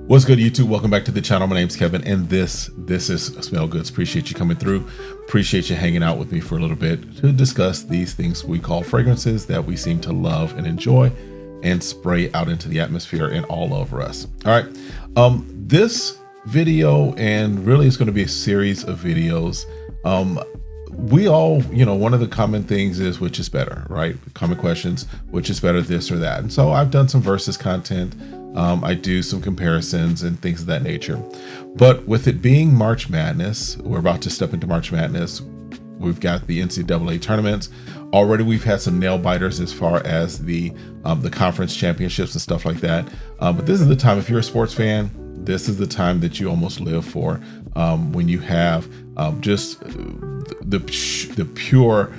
What's good, YouTube? Welcome back to the channel. My name's Kevin, and this is SmellGoodz. Appreciate you coming through. Appreciate you hanging out with me for a little bit to discuss these things we call fragrances that we seem to love and enjoy and spray out into the atmosphere and all over us. All right. This video, and really it's going to be a series of videos. We all, one of the common things is which is better, right? Common questions, which is better, this or that. And so I've done some versus content. I do some comparisons and things of that nature. But with it being March Madness, we're about to step into March Madness. We've got the NCAA tournaments. Already we've had some nail biters as far as the conference championships and stuff like that. But this is the time, if you're a sports fan, this is the time that you almost live for, when you have just the pure,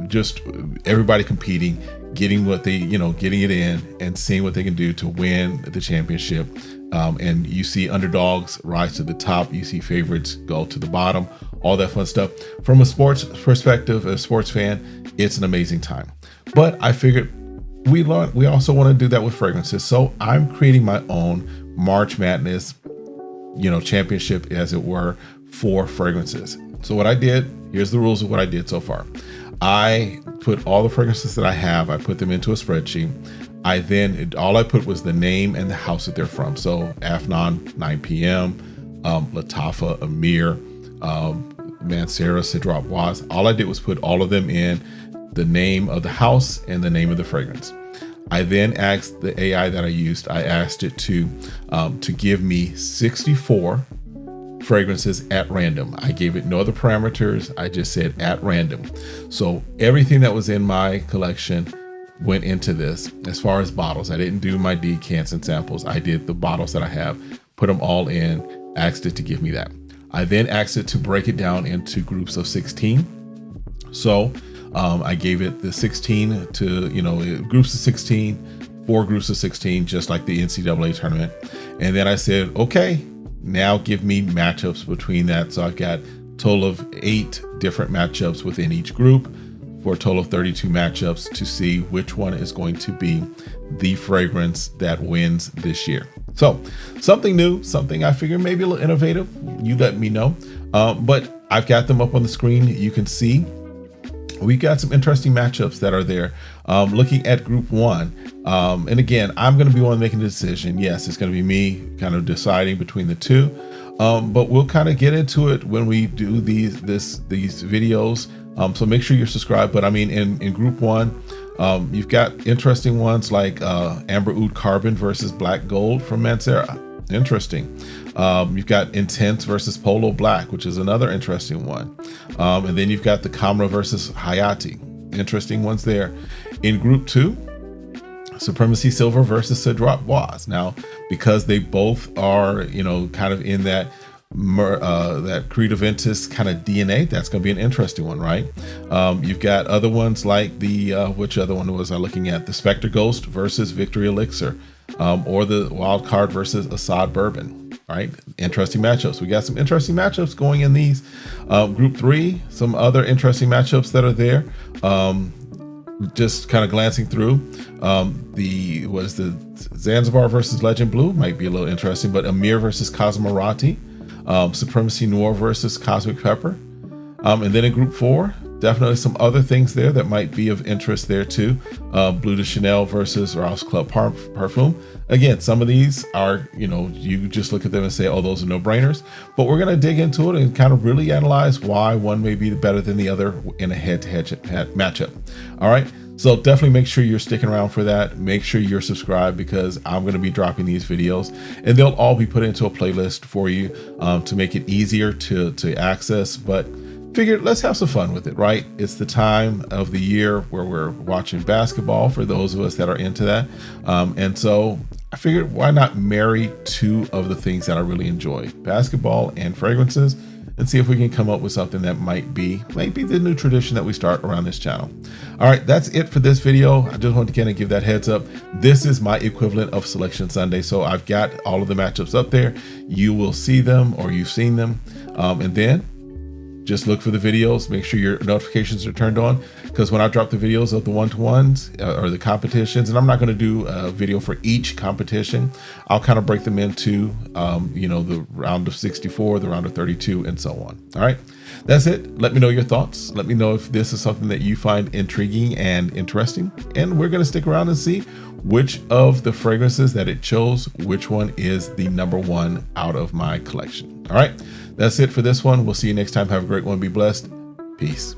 just everybody competing, getting what they, getting it in and seeing what they can do to win the championship. And you see underdogs rise to the top. You see favorites go to the bottom, all that fun stuff. From a sports perspective, a sports fan, it's an amazing time. But I figured we also want to do that with fragrances. So I'm creating my own March Madness, championship, as it were, for fragrances. So what I did, here's the rules of what I did so far. I put all the fragrances that I have, I put them into a spreadsheet. All I put was the name and the house that they're from. So Afnan, 9 p.m., Latafa, Amir, Mancera, Cedrat Bois. All I did was put all of them in, the name of the house and the name of the fragrance. I then asked the AI that I used, I asked it to give me 64 fragrances at random. I gave it no other parameters. I just said at random. So everything that was in my collection went into this. As far as bottles, I didn't do my decants and samples. I did the bottles that I have, put them all in, asked it to give me that. I then asked it to break it down into groups of 16. So I gave it the 16 to, groups of 16, 4 groups of 16, just like the NCAA tournament. And then I said, okay, now give me matchups between that. So I've got a total of 8 different matchups within each group for a total of 32 matchups to see which one is going to be the fragrance that wins this year. So something new, something I figure maybe a little innovative. You let me know. But I've got them up on the screen. You can see we got some interesting matchups that are there. Looking at group 1, and again, I'm going to be one making the decision. Yes, it's going to be me kind of deciding between the two, but we'll kind of get into it when we do these videos. So make sure you're subscribed. But I mean, in group 1, you've got interesting ones like Amber Oud Carbon versus Black Gold from Mancera. Interesting. You've got Intense versus Polo Black, which is another interesting one. And then you've got the Kamra versus Hayati. Interesting ones there. In group 2, Supremacy Silver versus Cedrat Bois. Now, because they both are, kind of in that Creed Aventus kind of DNA, that's going to be an interesting one, right? You've got other ones like which other one was I looking at? The Spectre Ghost versus Victory Elixir. Or the Wild Card versus Assad Bourbon, right? Interesting matchups. We got some interesting matchups going in these. Group 3, some other interesting matchups that are there. Just kind of glancing through, the Zanzibar versus Legend Blue might be a little interesting, but Amir versus Cosmorati, Supremacy Noir versus Cosmic Pepper. And then in group 4, definitely some other things there that might be of interest there too. Bleu de Chanel versus Rouse Club Parfum. Again, some of these are, you just look at them and say, oh, those are no-brainers. But we're going to dig into it and kind of really analyze why one may be better than the other in a head-to-head matchup. All right. So definitely make sure you're sticking around for that. Make sure you're subscribed, because I'm going to be dropping these videos and they'll all be put into a playlist for you to make it easier to access. But figured let's have some fun with it, right? It's the time of the year where we're watching basketball for those of us that are into that. And so I figured, why not marry 2 of the things that I really enjoy, basketball and fragrances, and see if we can come up with something that might be the new tradition that we start around this channel. All right, that's it for this video. I just wanted to kind of give that heads up. This is my equivalent of Selection Sunday. So I've got all of the matchups up there. You will see them, or you've seen them. And then Just look for the videos, make sure your notifications are turned on, because when I drop the videos of the one-to-ones or the competitions, and I'm not going to do a video for each competition, I'll kind of break them into, the round of 64, the round of 32, and so on. All right, that's it. Let me know your thoughts. Let me know if this is something that you find intriguing and interesting. And we're going to stick around and see which of the fragrances that it chose, which one is the number one out of my collection. All right, that's it for this one. We'll see you next time. Have a great one. Be blessed. Peace.